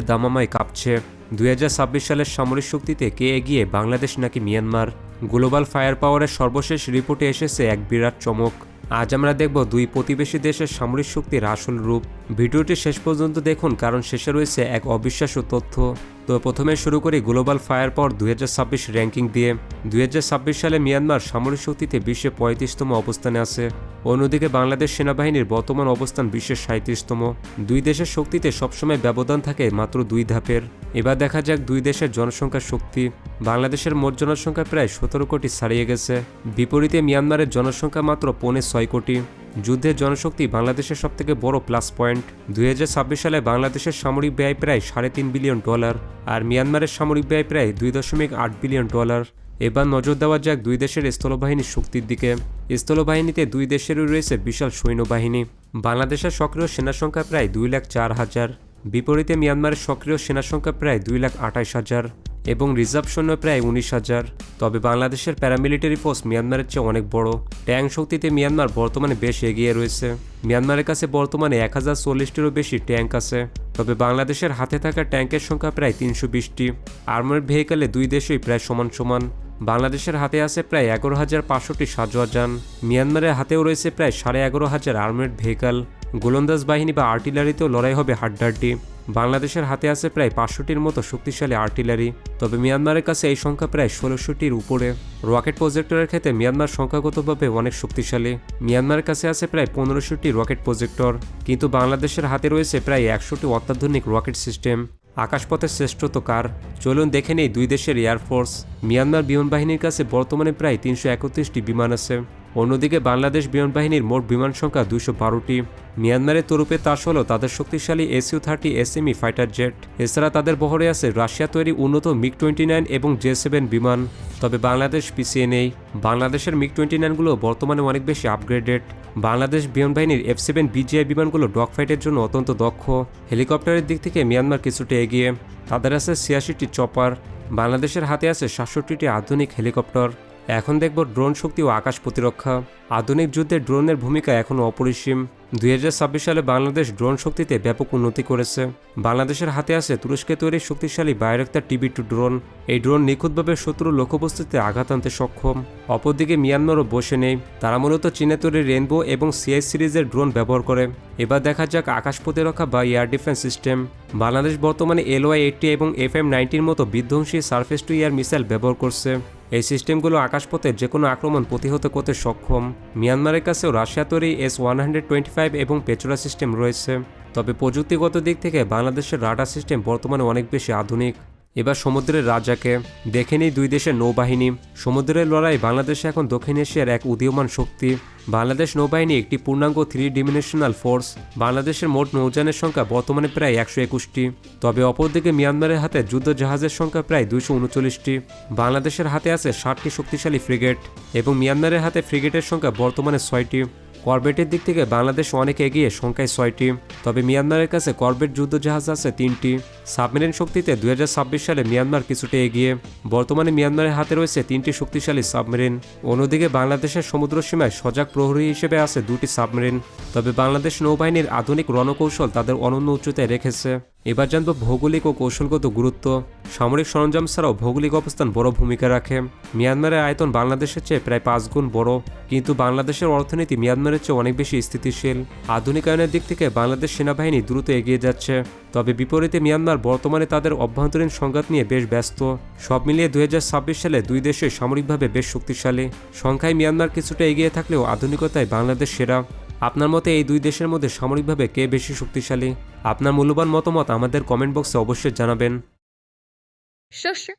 দামামায় কাঁপছে। 2026 সালের সামরিক শক্তিতে কে এগিয়ে, বাংলাদেশ নাকি মিয়ানমার? গ্লোবাল ফায়ার পাওয়ারের সর্বশেষ রিপোর্টে এসেছে এক বিরাট চমক। আজ আমরা দেখব দুই প্রতিবেশী দেশের সামরিক শক্তির আসল রূপ। ভিডিওটি শেষ পর্যন্ত দেখুন, কারণ শেষে রয়েছে এক অবিশ্বাস্য তথ্য। তো প্রথমে শুরু করি গ্লোবাল ফায়ার পাওয়ার 2026 র্যাঙ্কিং দিয়ে। 2026 সালে মিয়ানমার সামরিক শক্তিতে বিশ্বে 35তম অবস্থানে আছে। অন্যদিকে বাংলাদেশ সেনাবাহিনীর বর্তমান অবস্থান বিশ্বের 37তম। দুই দেশের শক্তিতে সবসময় ব্যবধান থাকে মাত্র 2 ধাপের। এবার দেখা যাক দুই দেশের জনসংখ্যার শক্তি। বাংলাদেশের মোট জনসংখ্যা প্রায় 17 কোটি ছাড়িয়ে গেছে। বিপরীতে মিয়ানমারের জনসংখ্যা মাত্র 6.25 কোটি। যুদ্ধের জনশক্তি বাংলাদেশের সবথেকে বড় প্লাস পয়েন্ট। 2026 সালে বাংলাদেশের সামরিক ব্যয় প্রায় $3.5 বিলিয়ন, আর মিয়ানমারের সামরিক ব্যয় প্রায় $2.8 বিলিয়ন। এবার নজর দেওয়া যাক দুই দেশের স্থলবাহিনীর শক্তির দিকে। স্থলবাহিনীতে দুই দেশেরই রয়েছে বিশাল সৈন্যবাহিনী। বাংলাদেশের সক্রিয় সেনা সংখ্যা প্রায় 2,04,000, বিপরীতে মিয়ানমারের সক্রিয় সেনা সংখ্যা প্রায় 2,28,000 এবং রিজার্ভ সৈন্য প্রায় 19,000। তবে বাংলাদেশের প্যারামিলিটারি ফোর্স মিয়ানমারের চেয়ে অনেক বড়। ট্যাঙ্ক শক্তিতে মিয়ানমার বর্তমানে বেশ এগিয়ে রয়েছে। মিয়ানমারের কাছে বর্তমানে 1040টিরও বেশি ট্যাঙ্ক আছে। তবে বাংলাদেশের হাতে থাকা ট্যাঙ্কের সংখ্যা প্রায় 320টি। আর্মার্ড ভেহিকলে দুই দেশই প্রায় সমান সমান। বাংলাদেশের হাতে আছে প্রায় 11,500টি সাঁজোয়া যান। মিয়ানমারের হাতেও রয়েছে প্রায় 11,500 আর্মার্ড ভেহিকল। গোলন্দাজ বাহিনী বা আর্টিলারিতেও লড়াই হবে হাড্ডাহাড্ডি। বাংলাদেশের হাতে আছে প্রায় 500টির মতো শক্তিশালী আর্টিলারি। তবে মিয়ানমারের কাছে এই সংখ্যা প্রায় 1600টির উপরে। রকেট প্রজেক্টরের ক্ষেত্রে মিয়ানমার সংখ্যাগতভাবে অনেক শক্তিশালী। মিয়ানমারের কাছে আছে প্রায় 1500টি রকেট প্রজেক্টর, কিন্তু বাংলাদেশের হাতে রয়েছে প্রায় 100টি অত্যাধুনিক রকেট সিস্টেম। আকাশপথের শ্রেষ্ঠত্ব কার? চলুন দেখে নেই দুই দেশের এয়ারফোর্স। মিয়ানমার বিমান বাহিনীর কাছে বর্তমানে প্রায় 331টি বিমান আছে। অন্যদিকে বাংলাদেশ বিমান বাহিনীর মোট বিমান সংখ্যা 212টি। মিয়ানমারের তরুপে তাস হল তাদের শক্তিশালী SU-30 SME ফাইটার জেট। এছাড়া তাদের বহরে আছে রাশিয়া তৈরি উন্নত MiG-29 এবং J-7 বিমান। তবে বাংলাদেশ পিছিয়ে নেই। বাংলাদেশের MiG-29গুলো বর্তমানে অনেক বেশি আপগ্রেডেড। বাংলাদেশ বিমান বাহিনীর F-7 BGI বিমানগুলো ডগ ফাইটের জন্য অত্যন্ত দক্ষ। হেলিকপ্টারের দিক থেকে মিয়ানমার কিছুটা এগিয়ে। তাদের আছে 86টি চপার। বাংলাদেশের হাতে আছে 67টি আধুনিক হেলিকপ্টার। এখন দেখব ড্রোন শক্তি ও আকাশ প্রতিরক্ষা। আধুনিক যুদ্ধে ড্রোনের ভূমিকা এখনও অপরিসীম। 2026 সালে বাংলাদেশ ড্রোন শক্তিতে ব্যাপক উন্নতি করেছে। বাংলাদেশের হাতে আছে তুরস্কে তৈরি শক্তিশালী বায়রাক্তার TB2 ড্রোন। এই ড্রোন নিখুঁতভাবে শত্রুর লক্ষ্যবস্তুতে আঘাত আনতে সক্ষম। অপরদিকে মিয়ানমারও বসে নেই। তারা মূলত চীনে তৈরি রেইনবো এবং CI সিরিজের ড্রোন ব্যবহার করে। এবার দেখা যাক আকাশ প্রতিরক্ষা বা এয়ার ডিফেন্স সিস্টেম। বাংলাদেশ বর্তমানে LY-80 এবং FM-90 মতো বিধ্বংসী সারফেস টু এয়ার মিসাইল ব্যবহার করছে। এই সিস্টেমগুলো আকাশপথে যে কোনো আক্রমণ প্রতিহত করতে সক্ষম। মিয়ানমারের কাছেও রাশিয়া তৈরি S-125 এবং পেচোরা সিস্টেম রয়েছে। তবে প্রযুক্তিগত দিক থেকে বাংলাদেশের রাডার সিস্টেম বর্তমানে অনেক বেশি আধুনিক। এবার সমুদ্রের রাজাকে দেখে নিই দুই দেশের নৌবাহিনী। সমুদ্রের লড়াই বাংলাদেশে এখন দক্ষিণ এশিয়ার এক উদীয়মান শক্তি। বাংলাদেশ নৌবাহিনী একটি পূর্ণাঙ্গ 3 ডিমেনশনাল ফোর্স। বাংলাদেশের মোট নৌযানের সংখ্যা বর্তমানে প্রায় 121টি। তবে অপরদিকে মিয়ানমারের হাতে যুদ্ধ জাহাজের সংখ্যা প্রায় 239টি। বাংলাদেশের হাতে আছে 60টি শক্তিশালী ফ্রিগেট এবং মিয়ানমারের হাতে ফ্রিগেটের সংখ্যা বর্তমানে 6টি। করবেটের দিক থেকে বাংলাদেশ অনেক এগিয়ে, সংখ্যায় 6টি। তবে মিয়ানমারের কাছে করবেট যুদ্ধজাহাজ আছে 3টি। সাবমেরিন শক্তিতে 2026 সালে মিয়ানমার কিছুটা এগিয়ে। বর্তমানে মিয়ানমারের হাতে রয়েছে 3টি শক্তিশালী সাবমেরিন। অন্যদিকে বাংলাদেশের সমুদ্র সীমায় সজাগ প্রহরী হিসেবে আছে 2টি সাবমেরিন। তবে বাংলাদেশ নৌবাহিনীর আধুনিক রণকৌশল তাদের অনন্য উচ্চতায় রেখেছে। এবার জানব ভৌগোলিক ও কৌশলগত গুরুত্ব। সামরিক সরঞ্জাম ছাড়াও ভৌগোলিক অবস্থান বড় ভূমিকা রাখে। মিয়ানমারের আয়তন বাংলাদেশের চেয়ে প্রায় 5 গুণ বড়, কিন্তু বাংলাদেশের অর্থনীতি মিয়ানমারের চেয়ে অনেক বেশি স্থিতিশীল। আধুনিকায়নের দিক থেকে বাংলাদেশ সেনাবাহিনী দ্রুত এগিয়ে যাচ্ছে। তবে বিপরীতে মিয়ানমার বর্তমানে তাদের অভ্যন্তরীণ সংঘাত নিয়ে বেশ ব্যস্ত। সব মিলিয়ে 2026 সালে দুই দেশই সামরিকভাবে বেশ শক্তিশালী। সংখ্যায় মিয়ানমার কিছুটা এগিয়ে থাকলেও আধুনিকতায় বাংলাদেশ সেরা। আপনার মতে এই দুই দেশের মধ্যে সামরিকভাবে কে বেশি শক্তিশালী? আপনার মূল্যবান মতামত আমাদের কমেন্ট বক্সে অবশ্যই জানাবেন। Sure.